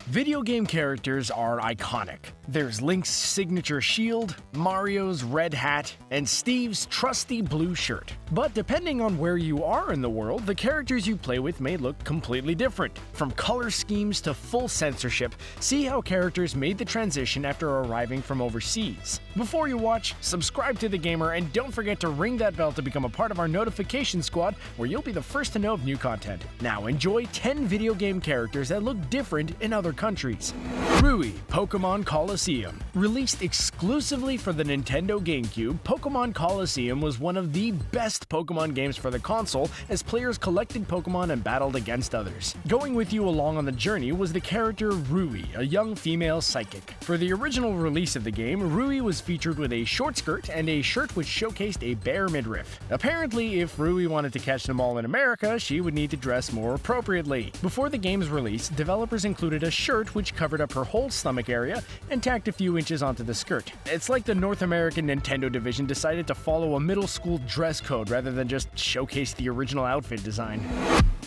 Video game characters are iconic. There's Link's signature shield, Mario's red hat, and Steve's trusty blue shirt. But depending on where you are in the world, the characters you play with may look completely different. From color schemes to full censorship, see how characters made the transition after arriving from overseas. Before you watch, subscribe to TheGamer and don't forget to ring that bell to become a part of our notification squad where you'll be the first to know of new content. Now enjoy 10 video game characters that look different in other countries. Rui, Pokemon Colosseum. Released exclusively for the Nintendo GameCube, Pokemon Colosseum was one of the best Pokemon games for the console as players collected Pokemon and battled against others. Going with you along on the journey was the character Rui, a young female psychic. For the original release of the game, Rui was featured with a short skirt and a shirt which showcased a bare midriff. Apparently, if Rui wanted to catch them all in America, she would need to dress more appropriately. Before the game's release, developers included a shirt which covered up her whole stomach area and tacked a few inches onto the skirt. It's like the North American Nintendo division decided to follow a middle school dress code rather than just showcase the original outfit design.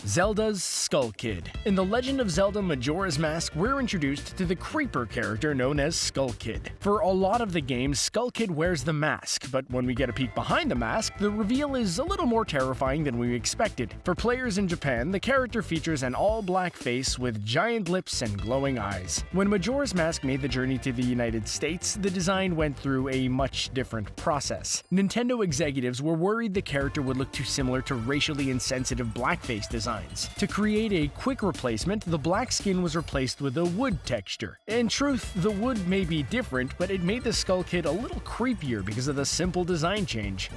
Zelda's Skull Kid. In The Legend of Zelda Majora's Mask, we're introduced to the creeper character known as Skull Kid. For a lot of the game, Skull Kid wears the mask, but when we get a peek behind the mask, the reveal is a little more terrifying than we expected. For players in Japan, the character features an all-black face with giant lips and glowing eyes. When Majora's Mask made the journey to the United States, the design went through a much different process. Nintendo executives were worried the character would look too similar to racially insensitive blackface designs. To create a quick replacement, the black skin was replaced with a wood texture. In truth, the wood may be different, but it made the Skull Kid a little creepier because of the simple design change.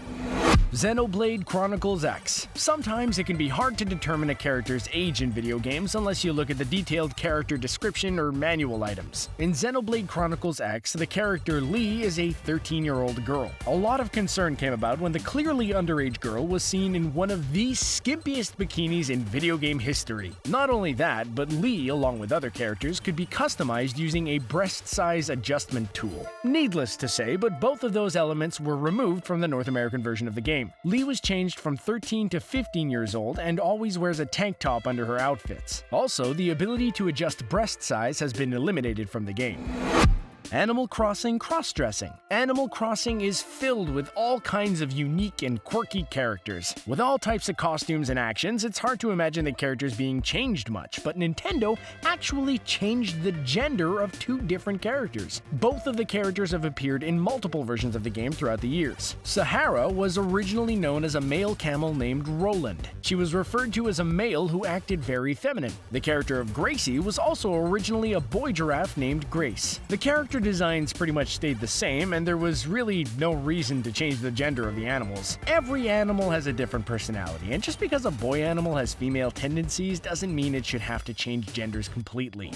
XENOBLADE Chronicles X. Sometimes it can be hard to determine a character's age in video games unless you look at the detailed character description or manual items. In XENOBLADE Chronicles X, the character Lee is a 13-year-old girl. A lot of concern came about when the clearly underage girl was seen in one of the skimpiest bikinis in video game history. Not only that, but Lee, along with other characters, could be customized using a breast size adjustment tool. Needless to say, but both of those elements were removed from the North American version of the game. Lee was changed from 13 to 15 years old and always wears a tank top under her outfits. Also, the ability to adjust breast size has been eliminated from the game. Animal Crossing Cross-Dressing. Animal Crossing is filled with all kinds of unique and quirky characters. With all types of costumes and actions, it's hard to imagine the characters being changed much, but Nintendo actually changed the gender of two different characters. Both of the characters have appeared in multiple versions of the game throughout the years. Sahara was originally known as a male camel named Roland. She was referred to as a male who acted very feminine. The character of Gracie was also originally a boy giraffe named Grace. The character designs pretty much stayed the same, and there was really no reason to change the gender of the animals. Every animal has a different personality, and just because a boy animal has female tendencies doesn't mean it should have to change genders completely.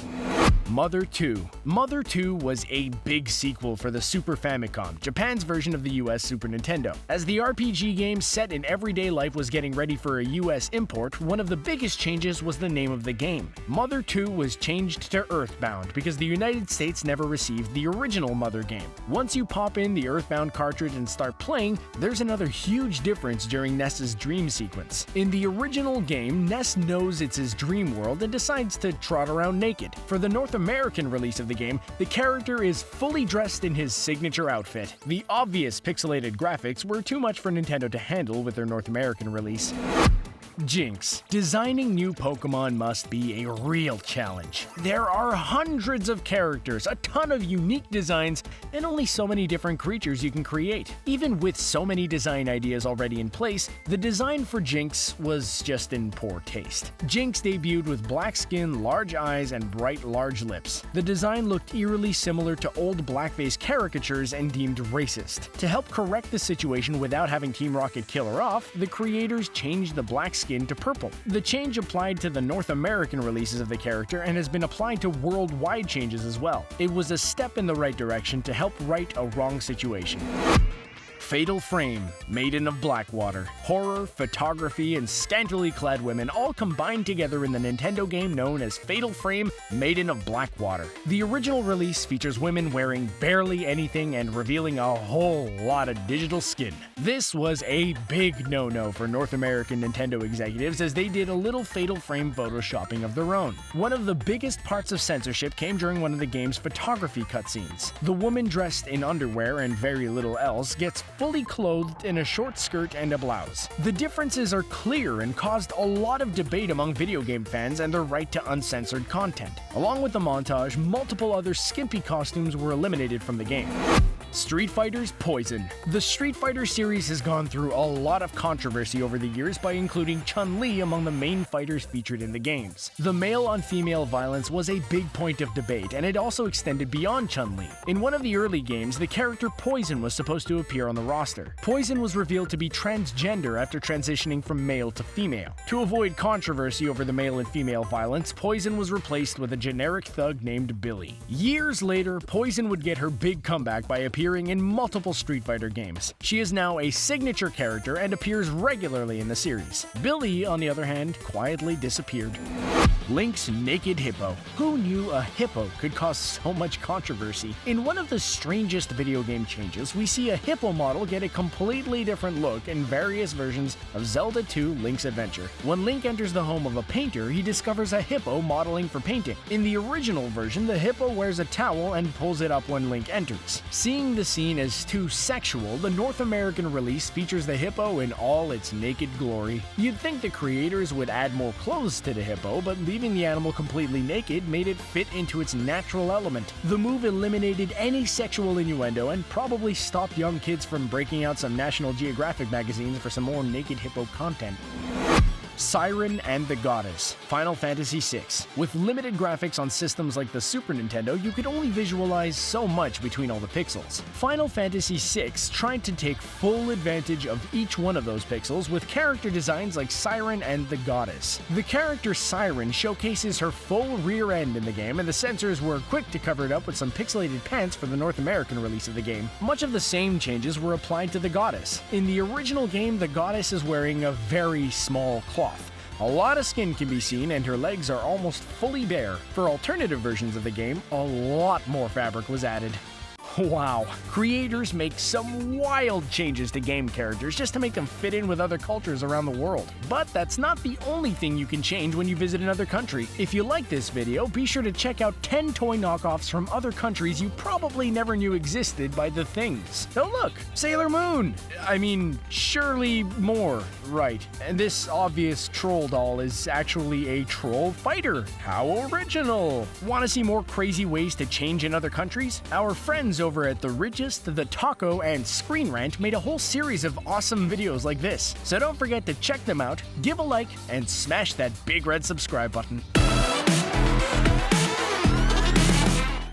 Mother 2. Mother 2 was a big sequel for the Super Famicom, Japan's version of the US Super Nintendo. As the RPG game set in everyday life was getting ready for a US import, one of the biggest changes was the name of the game. Mother 2 was changed to Earthbound because the United States never received the original Mother game. Once you pop in the Earthbound cartridge and start playing, there's another huge difference during Ness's dream sequence. In the original game, Ness knows it's his dream world and decides to trot around naked. For the North American release of the game, the character is fully dressed in his signature outfit. The obvious pixelated graphics were too much for Nintendo to handle with their North American release. Jinx. Designing new Pokemon must be a real challenge. There are hundreds of characters, a ton of unique designs, and only so many different creatures you can create. Even with so many design ideas already in place, the design for Jinx was just in poor taste. Jinx debuted with black skin, large eyes, and bright large lips. The design looked eerily similar to old blackface caricatures and deemed racist. To help correct the situation without having Team Rocket kill her off, the creators changed the black skin to purple. The change applied to the North American releases of the character and has been applied to worldwide changes as well. It was a step in the right direction to help right a wrong situation. Fatal Frame, Maiden of Blackwater. Horror, photography, and scantily clad women all combined together in the Nintendo game known as Fatal Frame, Maiden of Blackwater. The original release features women wearing barely anything and revealing a whole lot of digital skin. This was a big no-no for North American Nintendo executives as they did a little Fatal Frame photoshopping of their own. One of the biggest parts of censorship came during one of the game's photography cutscenes. The woman dressed in underwear and very little else gets fully clothed in a short skirt and a blouse. The differences are clear and caused a lot of debate among video game fans and their right to uncensored content. Along with the montage, multiple other skimpy costumes were eliminated from the game. Street Fighter's Poison. The Street Fighter series has gone through a lot of controversy over the years by including Chun-Li among the main fighters featured in the games. The male-on-female violence was a big point of debate, and it also extended beyond Chun-Li. In one of the early games, the character Poison was supposed to appear on the roster. Poison was revealed to be transgender after transitioning from male to female. To avoid controversy over the male and female violence, Poison was replaced with a generic thug named Billy. Years later, Poison would get her big comeback by appearing in multiple Street Fighter games. She is now a signature character and appears regularly in the series. Billy, on the other hand, quietly disappeared. Link's Naked Hippo. Who knew a hippo could cause so much controversy? In one of the strangest video game changes, we see a hippo model get a completely different look in various versions of Zelda 2: Link's Adventure. When Link enters the home of a painter, he discovers a hippo modeling for painting. In the original version, the hippo wears a towel and pulls it up when Link enters. Seeing the scene as too sexual, the North American release features the hippo in all its naked glory. You'd think the creators would add more clothes to the hippo, but leaving the animal completely naked made it fit into its natural element. The move eliminated any sexual innuendo and probably stopped young kids from breaking out some National Geographic magazines for some more naked hippo content. Siren and the Goddess, Final Fantasy VI. With limited graphics on systems like the Super Nintendo, you could only visualize so much between all the pixels. Final Fantasy VI tried to take full advantage of each one of those pixels with character designs like Siren and the Goddess. The character Siren showcases her full rear end in the game, and the censors were quick to cover it up with some pixelated pants for the North American release of the game. Much of the same changes were applied to the Goddess. In the original game, the Goddess is wearing a very small cloth. A lot of skin can be seen and her legs are almost fully bare. For alternative versions of the game, a lot more fabric was added. Wow, creators make some wild changes to game characters just to make them fit in with other cultures around the world. But that's not the only thing you can change when you visit another country. If you like this video, be sure to check out 10 toy knockoffs from other countries you probably never knew existed by The Things. Oh look, Sailor Moon! I mean, surely more, right. And this obvious troll doll is actually a troll fighter. How original! Want to see more crazy ways to change in other countries? Our friends over at The Richest, The Taco, and Screen Rant made a whole series of awesome videos like this. So don't forget to check them out, give a like, and smash that big red subscribe button.